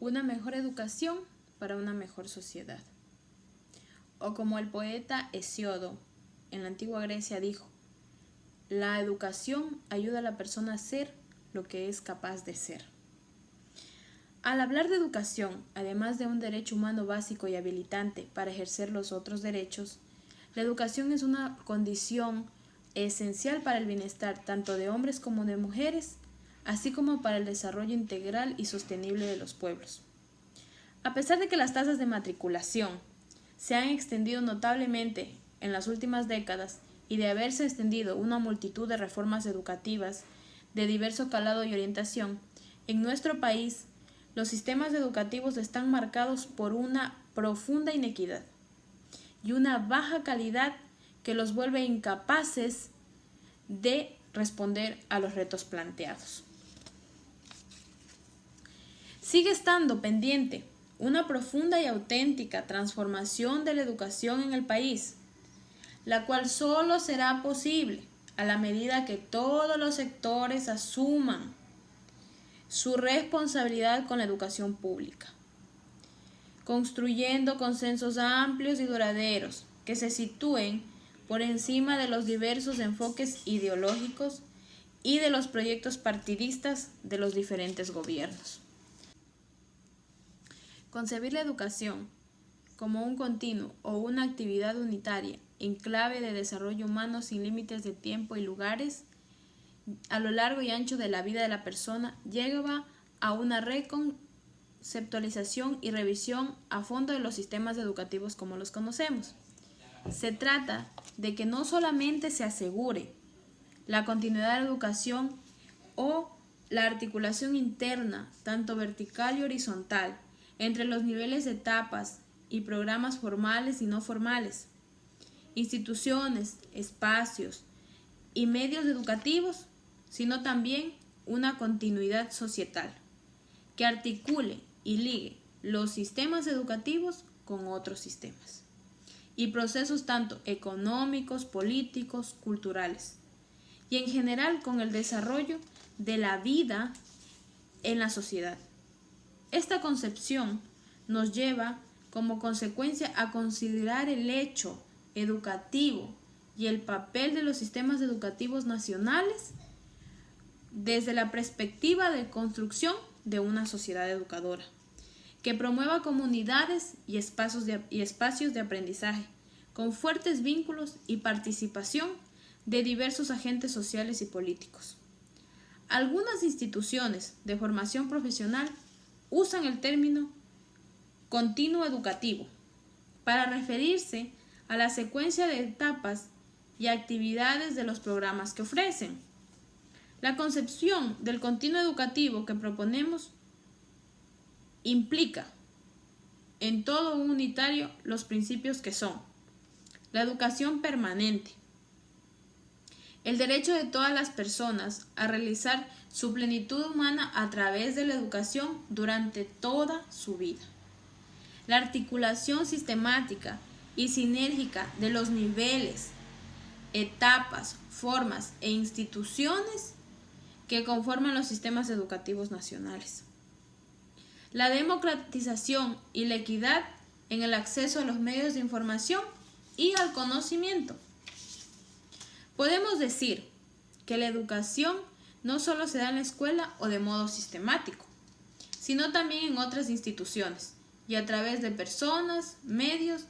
una mejor educación para una mejor sociedad. O como el poeta Hesíodo en la antigua Grecia dijo, la educación ayuda a la persona a ser lo que es capaz de ser. Al hablar de educación, además de un derecho humano básico y habilitante para ejercer los otros derechos, la educación es una condición esencial para el bienestar tanto de hombres como de mujeres, así como para el desarrollo integral y sostenible de los pueblos. A pesar de que las tasas de matriculación se han extendido notablemente en las últimas décadas y de haberse extendido una multitud de reformas educativas de diverso calado y orientación, en nuestro país los sistemas educativos están marcados por una profunda inequidad y una baja calidad que los vuelve incapaces de responder a los retos planteados. Sigue estando pendiente una profunda y auténtica transformación de la educación en el país, la cual solo será posible a la medida que todos los sectores asuman su responsabilidad con la educación pública, construyendo consensos amplios y duraderos que se sitúen por encima de los diversos enfoques ideológicos y de los proyectos partidistas de los diferentes gobiernos. Concebir la educación como un continuo o una actividad unitaria en clave de desarrollo humano sin límites de tiempo y lugares a lo largo y ancho de la vida de la persona lleva a una reconceptualización y revisión a fondo de los sistemas educativos como los conocemos. Se trata de que no solamente se asegure la continuidad de la educación o la articulación interna, tanto vertical y horizontal, entre los niveles de etapas y programas formales y no formales, instituciones, espacios y medios educativos, sino también una continuidad societal que articule y ligue los sistemas educativos con otros sistemas y procesos tanto económicos, políticos, culturales y en general con el desarrollo de la vida en la sociedad. Esta concepción nos lleva como consecuencia a considerar el hecho educativo y el papel de los sistemas educativos nacionales desde la perspectiva de construcción de una sociedad educadora, que promueva comunidades y espacios de aprendizaje, con fuertes vínculos y participación de diversos agentes sociales y políticos. Algunas instituciones de formación profesional usan el término continuo educativo para referirse a la secuencia de etapas y actividades de los programas que ofrecen. La concepción del continuo educativo que proponemos implica en todo un unitario los principios que son la educación permanente, el derecho de todas las personas a realizar su plenitud humana a través de la educación durante toda su vida, la articulación sistemática y sinérgica de los niveles, etapas, formas e instituciones que conforman los sistemas educativos nacionales, la democratización y la equidad en el acceso a los medios de información y al conocimiento. Podemos decir que la educación no solo se da en la escuela o de modo sistemático, sino también en otras instituciones y a través de personas, medios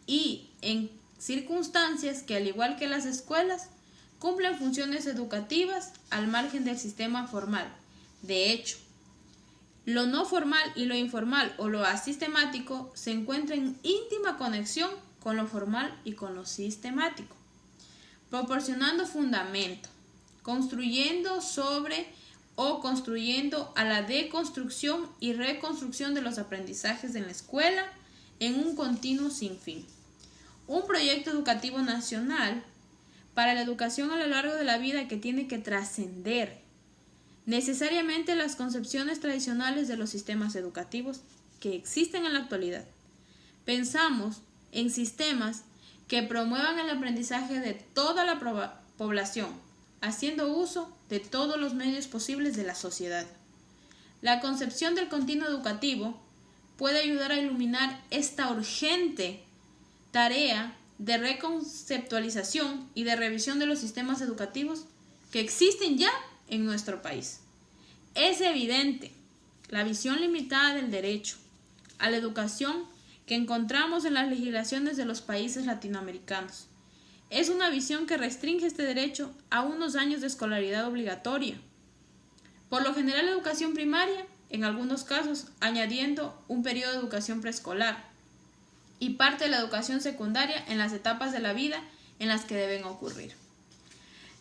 y en circunstancias que, al igual que las escuelas, cumplen funciones educativas al margen del sistema formal. De hecho, lo no formal y lo informal o lo asistemático se encuentran en íntima conexión con lo formal y con lo sistemático, proporcionando fundamento, construyendo sobre o construyendo a la deconstrucción y reconstrucción de los aprendizajes en la escuela en un continuo sinfín. Un proyecto educativo nacional para la educación a lo largo de la vida que tiene que trascender necesariamente las concepciones tradicionales de los sistemas educativos que existen en la actualidad. Pensamos en sistemas que promuevan el aprendizaje de toda la población, haciendo uso de todos los medios posibles de la sociedad. La concepción del continuo educativo puede ayudar a iluminar esta urgente tarea de reconceptualización y de revisión de los sistemas educativos que existen ya en nuestro país. Es evidente la visión limitada del derecho a la educación que encontramos en las legislaciones de los países latinoamericanos. Es una visión que restringe este derecho a unos años de escolaridad obligatoria. Por lo general, educación primaria, en algunos casos, añadiendo un periodo de educación preescolar y parte de la educación secundaria en las etapas de la vida en las que deben ocurrir.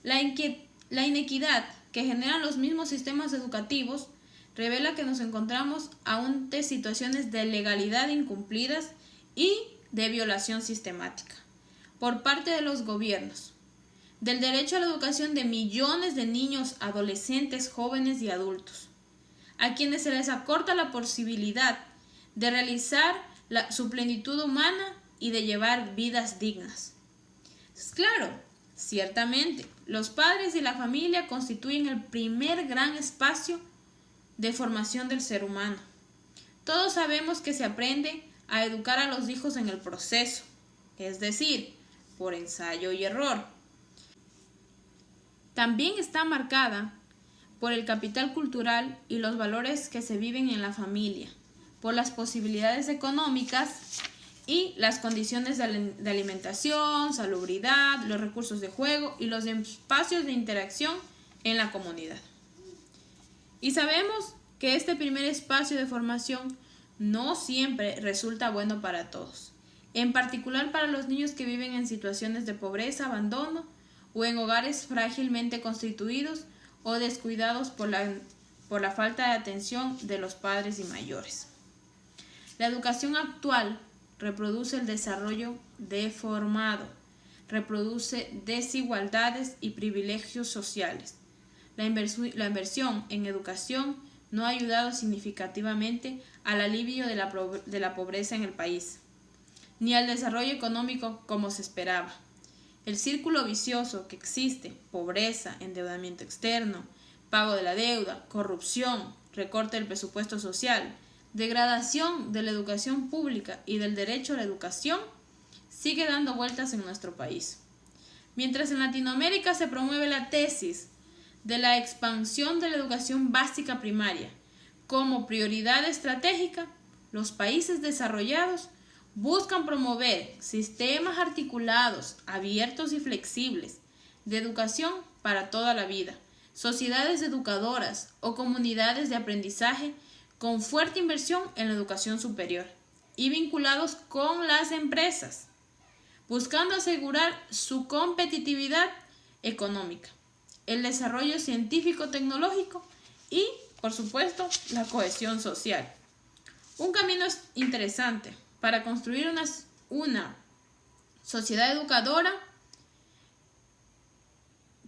La inequidad que generan los mismos sistemas educativos revela que nos encontramos ante situaciones de legalidad incumplidas y de violación sistemática por parte de los gobiernos, del derecho a la educación de millones de niños, adolescentes, jóvenes y adultos, a quienes se les acorta la posibilidad de realizar su plenitud humana y de llevar vidas dignas. Claro, ciertamente, los padres y la familia constituyen el primer gran espacio de formación del ser humano. Todos sabemos que se aprende a educar a los hijos en el proceso, es decir, por ensayo y error. También está marcada por el capital cultural y los valores que se viven en la familia, por las posibilidades económicas y las condiciones de alimentación, salubridad, los recursos de juego y los espacios de interacción en la comunidad. Y sabemos que este primer espacio de formación no siempre resulta bueno para todos, en particular para los niños que viven en situaciones de pobreza, abandono o en hogares frágilmente constituidos o descuidados por la falta de atención de los padres y mayores. La educación actual reproduce el desarrollo deformado, reproduce desigualdades y privilegios sociales. La inversión en educación no ha ayudado significativamente al alivio de la pobreza en el país, ni al desarrollo económico como se esperaba. El círculo vicioso que existe, pobreza, endeudamiento externo, pago de la deuda, corrupción, recorte del presupuesto social, degradación de la educación pública y del derecho a la educación, sigue dando vueltas en nuestro país. Mientras en Latinoamérica se promueve la tesis de la expansión de la educación básica primaria como prioridad estratégica, los países desarrollados buscan promover sistemas articulados, abiertos y flexibles de educación para toda la vida, sociedades educadoras o comunidades de aprendizaje con fuerte inversión en la educación superior y vinculados con las empresas, buscando asegurar su competitividad económica, el desarrollo científico-tecnológico y, por supuesto, la cohesión social. Un camino interesante para construir una sociedad educadora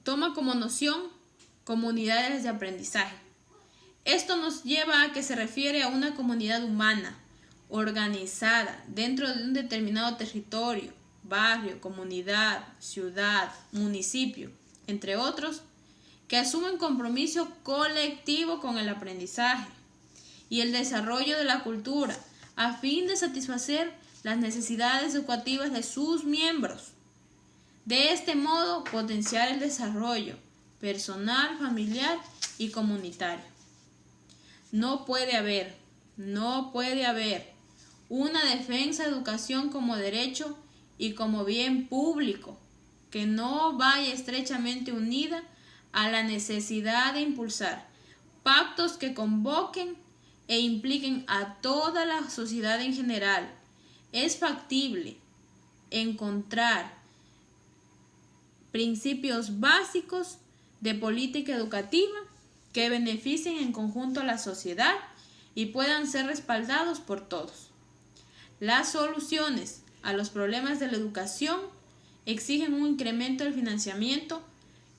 toma como noción comunidades de aprendizaje. Esto nos lleva a que se refiere a una comunidad humana, organizada dentro de un determinado territorio, barrio, comunidad, ciudad, municipio, entre otros, que asumen compromiso colectivo con el aprendizaje y el desarrollo de la cultura a fin de satisfacer las necesidades educativas de sus miembros. De este modo, potenciar el desarrollo personal, familiar y comunitario. No puede haber una defensa de educación como derecho y como bien público que no vaya estrechamente unida a la necesidad de impulsar pactos que convoquen e impliquen a toda la sociedad en general. Es factible encontrar principios básicos de política educativa que beneficien en conjunto a la sociedad y puedan ser respaldados por todos. Las soluciones a los problemas de la educación exigen un incremento del financiamiento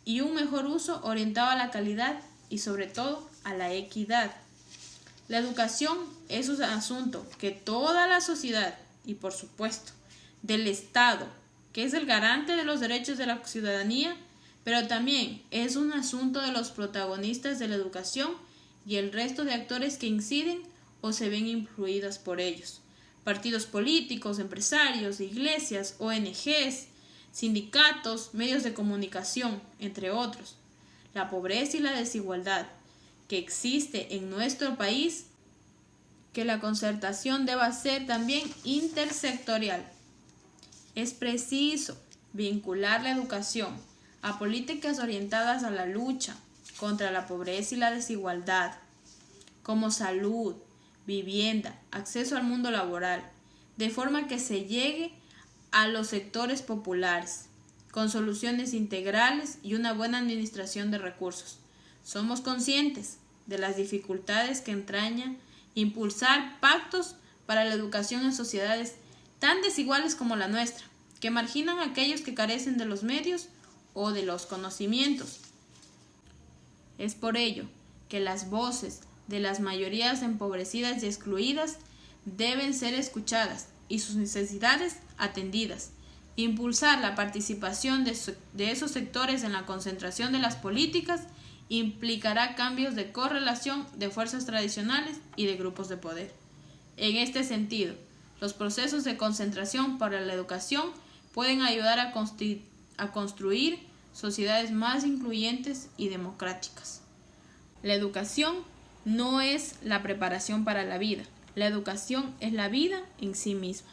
y un mejor uso orientado a la calidad y sobre todo a la equidad. La educación es un asunto que toda la sociedad y por supuesto del Estado, que es el garante de los derechos de la ciudadanía, pero también es un asunto de los protagonistas de la educación y el resto de actores que inciden o se ven influidos por ellos. Partidos políticos, empresarios, iglesias, ONGs, sindicatos, medios de comunicación, entre otros. La pobreza y la desigualdad que existe en nuestro país, que la concertación deba ser también intersectorial. Es preciso vincular la educación a políticas orientadas a la lucha contra la pobreza y la desigualdad, como salud, vivienda, acceso al mundo laboral, de forma que se llegue a los sectores populares, con soluciones integrales y una buena administración de recursos. Somos conscientes de las dificultades que entraña impulsar pactos para la educación en sociedades tan desiguales como la nuestra, que marginan a aquellos que carecen de los medios o de los conocimientos. Es por ello que las voces de las mayorías empobrecidas y excluidas deben ser escuchadas y sus necesidades atendidas. Impulsar la participación de esos sectores en la concentración de las políticas implicará cambios de correlación de fuerzas tradicionales y de grupos de poder. En este sentido, los procesos de concentración para la educación pueden ayudar a construir sociedades más incluyentes y democráticas. La educación no es la preparación para la vida. La educación es la vida en sí misma.